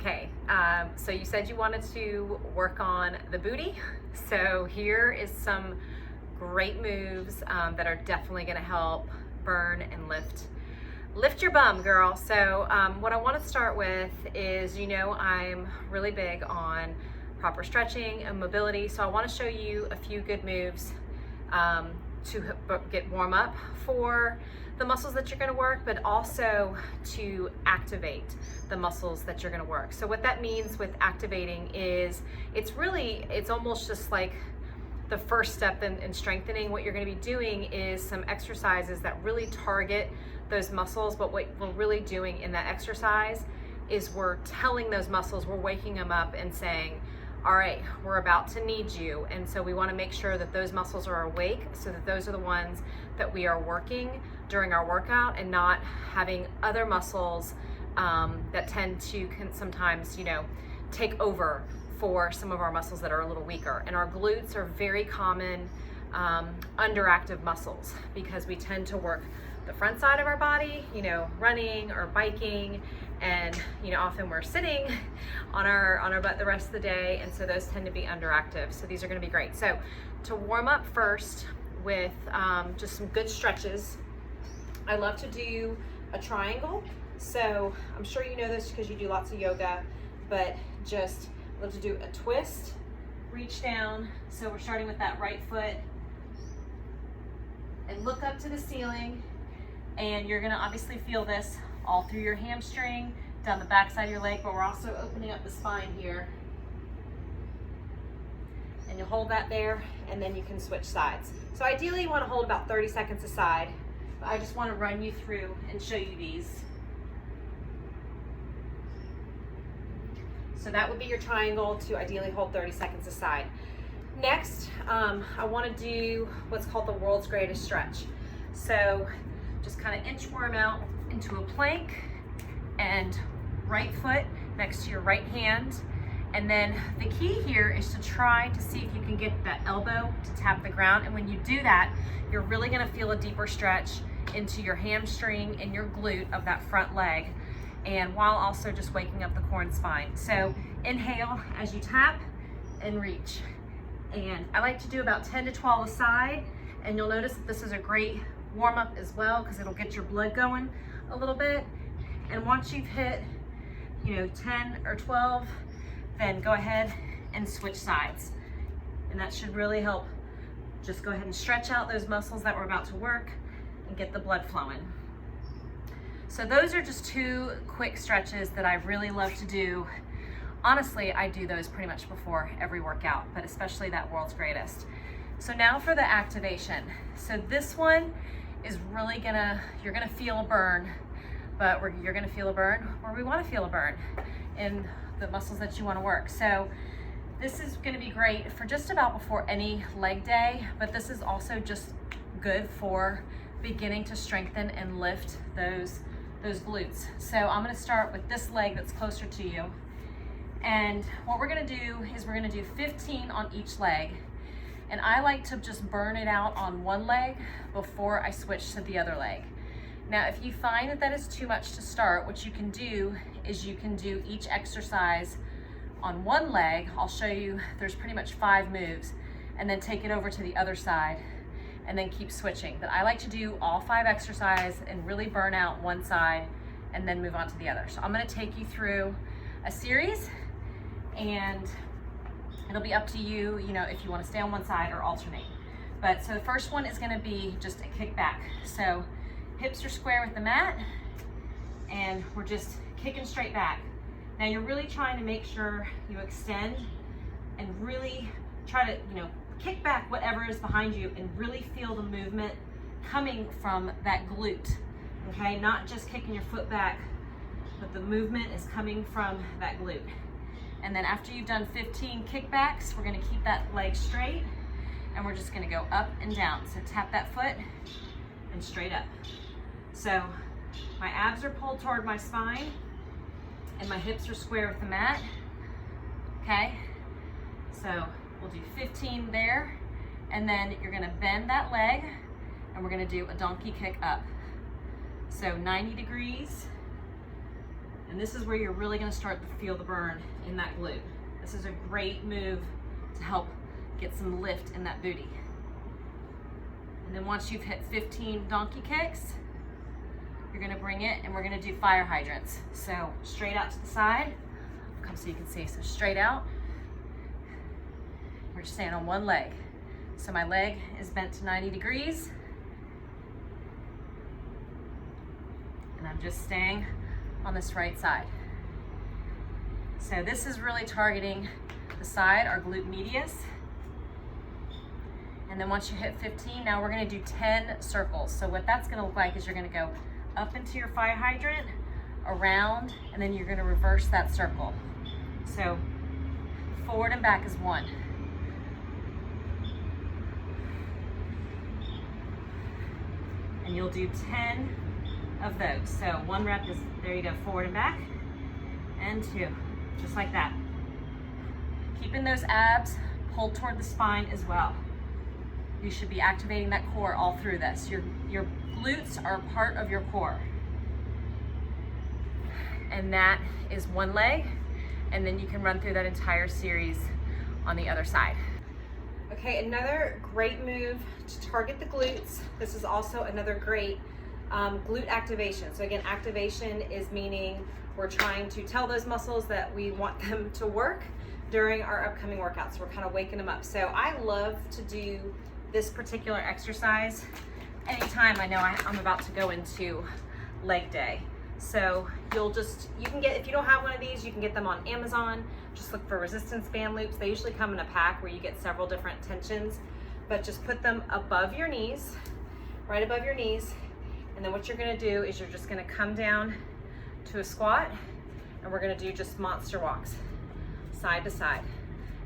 Okay, so you said you wanted to work on the booty. So here is some great moves that are definitely gonna help burn and lift your bum, girl. So what I wanna start with is, I'm really big on proper stretching and mobility. So I wanna show you a few good moves to get warm up for the muscles that you're gonna work, but also to activate the muscles that you're gonna work. So what that means with activating is it's almost just like the first step in strengthening. What you're gonna be doing is some exercises that really target those muscles, but what we're really doing in that exercise is we're telling those muscles, we're waking them up and saying, all right, we're about to need you. And so we want to make sure that those muscles are awake so that those are the ones that we are working during our workout and not having other muscles that tend to sometimes, take over for some of our muscles that are a little weaker. And our glutes are very common underactive muscles because we tend to work the front side of our body, running or biking, and often we're sitting on our butt the rest of the day, and so those tend to be underactive. So these are going to be great. So to warm up first with just some good stretches, I love to do a triangle. So I'm sure you know this because you do lots of yoga, but just love to do a twist, reach down. So we're starting with that right foot and look up to the ceiling. And you're gonna obviously feel this all through your hamstring, down the back side of your leg, but we're also opening up the spine here. And you'll hold that there, and then you can switch sides. So ideally you wanna hold about 30 seconds aside, but I just wanna run you through and show you these. So that would be your triangle to ideally hold 30 seconds aside. Next, I wanna do what's called the world's greatest stretch. So just kind of inchworm out into a plank and right foot next to your right hand. And then the key here is to try to see if you can get that elbow to tap the ground. And when you do that, you're really gonna feel a deeper stretch into your hamstring and your glute of that front leg, and while also just waking up the core and spine. So inhale as you tap and reach. And I like to do about 10 to 12 aside, and you'll notice that this is a great warm up as well because it'll get your blood going a little bit. And once you've hit 10 or 12, then go ahead and switch sides, and that should really help just go ahead and stretch out those muscles that we're about to work and get the blood flowing. So those are just two quick stretches that I really love to do. Honestly, I do those pretty much before every workout, but especially that world's greatest. So now for the activation. So this one is really you're gonna feel a burn, but you're gonna feel a burn where we wanna feel a burn in the muscles that you wanna work. So this is gonna be great for just about before any leg day, but this is also just good for beginning to strengthen and lift those glutes. So I'm gonna start with this leg that's closer to you. And what we're gonna do is we're gonna do 15 on each leg. And I like to just burn it out on one leg before I switch to the other leg. Now, if you find that that is too much to start, what you can do is you can do each exercise on one leg. I'll show you, there's pretty much 5 moves, and then take it over to the other side and then keep switching. But I like to do all 5 exercises and really burn out one side and then move on to the other. So I'm gonna take you through a series, and it'll be up to you, if you want to stay on one side or alternate. But so the first one is going to be just a kick back. So hips are square with the mat, and we're just kicking straight back. Now you're really trying to make sure you extend and really try to, kick back whatever is behind you and really feel the movement coming from that glute. Okay, not just kicking your foot back, but the movement is coming from that glute. And then after you've done 15 kickbacks, we're gonna keep that leg straight, and we're just gonna go up and down. So tap that foot and straight up. So my abs are pulled toward my spine, and my hips are square with the mat, okay? So we'll do 15 there, and then you're gonna bend that leg, and we're gonna do a donkey kick up. So 90 degrees, And this is where you're really gonna start to feel the burn in that glute. This is a great move to help get some lift in that booty. And then once you've hit 15 donkey kicks, you're gonna bring it and we're gonna do fire hydrants. So straight out to the side, come so you can see, so straight out. We're just staying on one leg. So my leg is bent to 90 degrees. And I'm just staying on this right side. So this is really targeting the side, our glute medius. And then once you hit 15, now we're gonna do 10 circles. So what that's gonna look like is you're gonna go up into your fire hydrant, around, and then you're gonna reverse that circle. So forward and back is 1. And you'll do 10 of those. So 1 rep is, there you go, forward and back, and 2, just like that. Keeping those abs pulled toward the spine as well. You should be activating that core all through this. Your glutes are part of your core. And that is 1 leg, and then you can run through that entire series on the other side. Okay, another great move to target the glutes. This is also another great glute activation. So again, activation is meaning we're trying to tell those muscles that we want them to work during our upcoming workouts. We're kind of waking them up. So I love to do this particular exercise anytime I know I'm about to go into leg day. So you can get, if you don't have one of these, you can get them on Amazon. Just look for resistance band loops. They usually come in a pack where you get several different tensions, but just put them above your knees, right above your knees. And then what you're gonna do is you're just gonna come down to a squat, and we're gonna do just monster walks, side to side.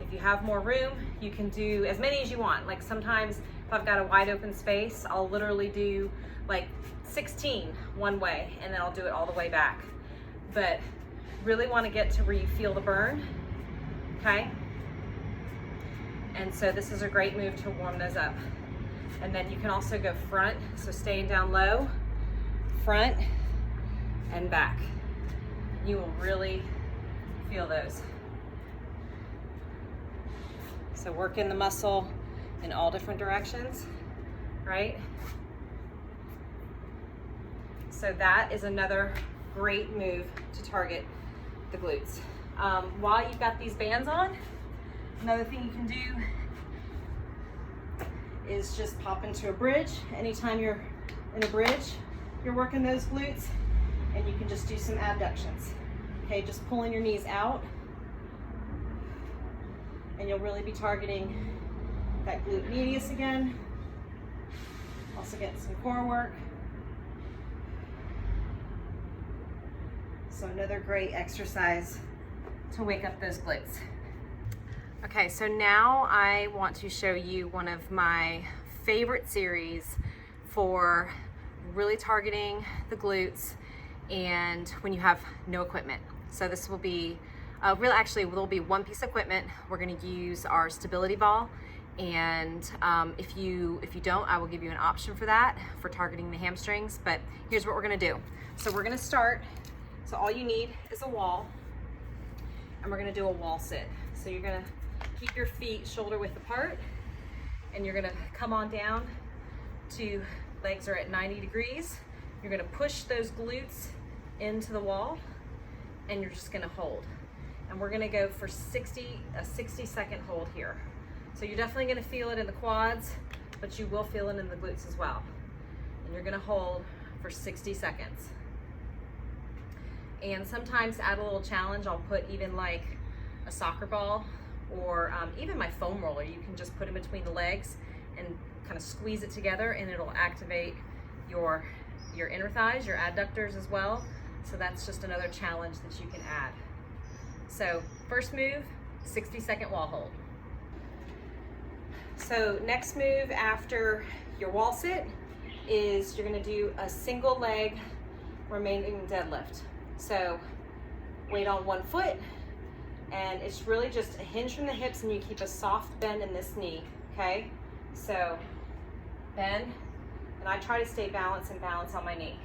If you have more room, you can do as many as you want. Like sometimes if I've got a wide open space, I'll literally do like 16 one way, and then I'll do it all the way back. But really want to get to where you feel the burn, okay? And so this is a great move to warm those up. And then you can also go front, so staying down low, front and back. You will really feel those. So working the muscle in all different directions, right? So that is another great move to target the glutes. While you've got these bands on, another thing you can do is just pop into a bridge. Anytime you're in a bridge, you're working those glutes, and you can just do some abductions. Okay, just pulling your knees out, and you'll really be targeting that glute medius again. Also getting some core work. So another great exercise to wake up those glutes. Okay, so now I want to show you one of my favorite series for really targeting the glutes and when you have no equipment. So this will be, there'll be one piece of equipment. We're gonna use our stability ball, and if you don't, I will give you an option for that, for targeting the hamstrings, but here's what we're gonna do. So we're gonna start, so all you need is a wall, and we're gonna do a wall sit. So you're gonna keep your feet shoulder width apart, and you're gonna come on down to, legs are at 90 degrees. You're gonna push those glutes into the wall, and you're just gonna hold. And we're gonna go for a 60-second hold here. So you're definitely gonna feel it in the quads, but you will feel it in the glutes as well. And you're gonna hold for 60 seconds. And sometimes to add a little challenge, I'll put even like a soccer ball or even my foam roller. You can just put in between the legs and kind of squeeze it together, and it'll activate your inner thighs, your adductors as well. So that's just another challenge that you can add. So first move, 60-second wall hold. So next move after your wall sit is you're gonna do a single leg remaining deadlift. So weight on one foot, and it's really just a hinge from the hips, and you keep a soft bend in this knee, okay? So bend, and I try to stay balanced and balance on my knee.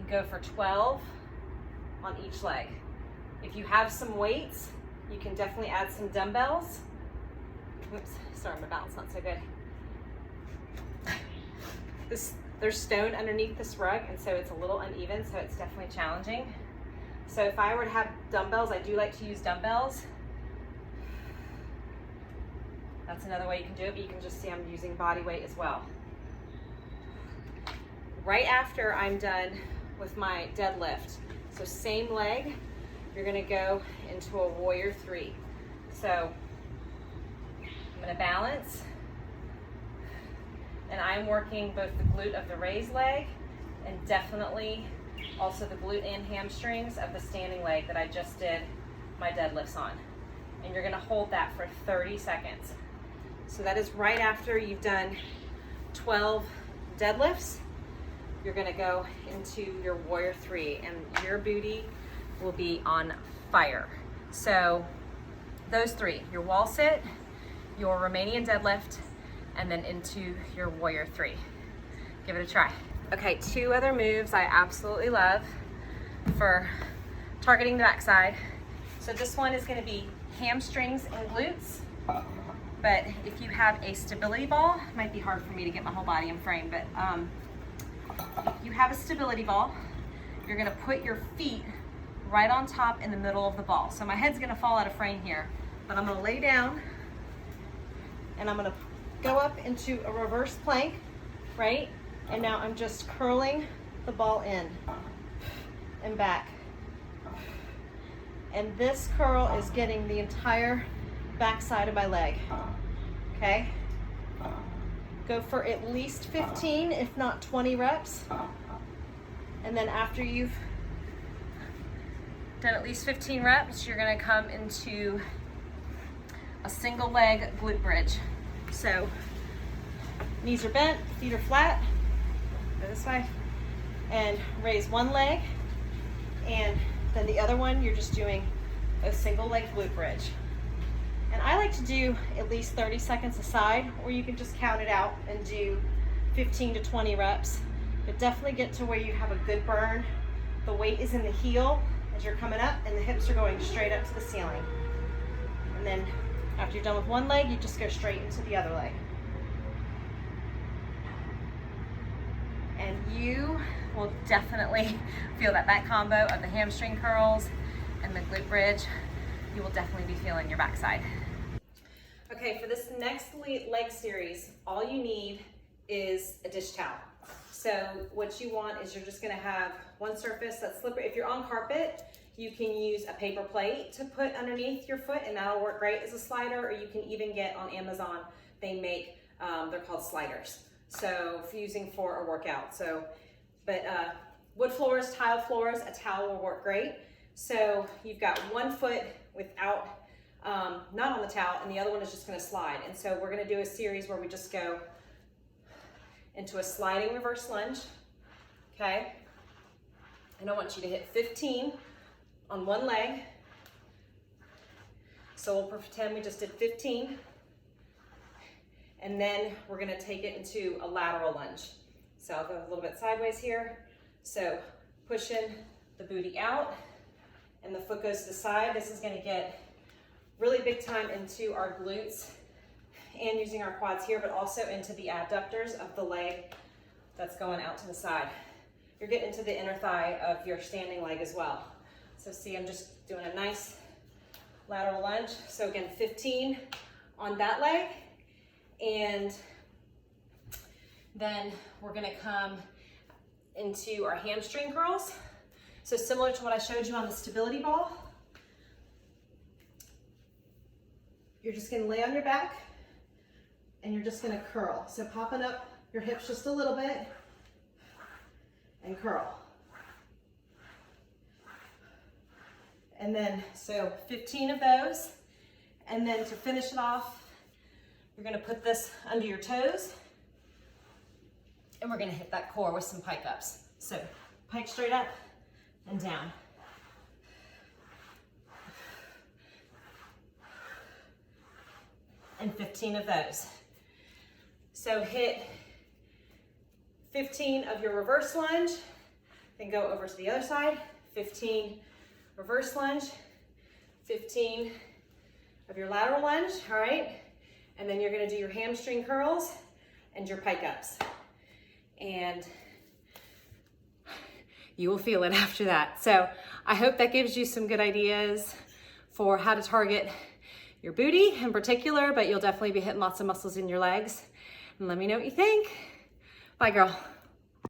go for 12 on each leg. If you have some weights, you can definitely add some dumbbells. Oops, sorry, my balance not so good. There's stone underneath this rug, and so it's a little uneven, so it's definitely challenging. So if I were to have dumbbells, I do like to use dumbbells. That's another way you can do it, but you can just see I'm using body weight as well. Right after I'm done with my deadlift, so same leg, you're gonna go into a warrior 3. So I'm gonna balance, and I'm working both the glute of the raised leg and definitely also the glute and hamstrings of the standing leg that I just did my deadlifts on. And you're gonna hold that for 30 seconds. So that is right after you've done 12 deadlifts. You're gonna go into your warrior 3, and your booty will be on fire. So those 3, your wall sit, your Romanian deadlift, and then into your warrior 3. Give it a try. Okay, 2 other moves I absolutely love for targeting the backside. So this one is gonna be hamstrings and glutes. But if you have a stability ball, it might be hard for me to get my whole body in frame, but if you have a stability ball, you're gonna put your feet right on top in the middle of the ball. So my head's gonna fall out of frame here, but I'm gonna lay down and I'm gonna go up into a reverse plank, right? And now I'm just curling the ball in and back. And this curl is getting the entire back side of my leg, okay? Go for at least 15, if not 20 reps. And then after you've done at least 15 reps, you're gonna come into a single leg glute bridge. So knees are bent, feet are flat, go this way, and raise one leg, and then the other one, you're just doing a single leg glute bridge. And I like to do at least 30 seconds a side, or you can just count it out and do 15 to 20 reps. But definitely get to where you have a good burn. The weight is in the heel as you're coming up, and the hips are going straight up to the ceiling. And then after you're done with one leg, you just go straight into the other leg. And you will definitely feel that combo of the hamstring curls and the glute bridge. You will definitely be feeling your backside. Okay, for this next leg series, all you need is a dish towel. So what you want is you're just gonna have one surface that's slippery. If you're on carpet, you can use a paper plate to put underneath your foot, and that'll work great as a slider, or you can even get on Amazon, they make, they're called sliders. So for using for a workout. So, but wood floors, tile floors, a towel will work great. So you've got one foot without, not on the towel, and the other one is just gonna slide. And so we're gonna do a series where we just go into a sliding reverse lunge, okay? And I want you to hit 15 on one leg. So we'll pretend we just did 15. And then we're gonna take it into a lateral lunge. So I'll go a little bit sideways here. So pushing the booty out, and the foot goes to the side. This is gonna get really big time into our glutes and using our quads here, but also into the adductors of the leg that's going out to the side. You're getting into the inner thigh of your standing leg as well. So see, I'm just doing a nice lateral lunge. So again, 15 on that leg, and then we're gonna come into our hamstring curls. So similar to what I showed you on the stability ball, you're just gonna lay on your back and you're just gonna curl. So popping up your hips just a little bit and curl. And then, so 15 of those. And then to finish it off, you're gonna put this under your toes, and we're gonna hit that core with some pike ups. So pike straight up and down. And 15 of those. So hit 15 of your reverse lunge, Then go over to the other side, 15 reverse lunge, 15 of your lateral lunge, all right? And then you're gonna do your hamstring curls and your pike ups. And you will feel it after that. So I hope that gives you some good ideas for how to target your booty in particular, but you'll definitely be hitting lots of muscles in your legs. And let me know what you think. Bye, girl.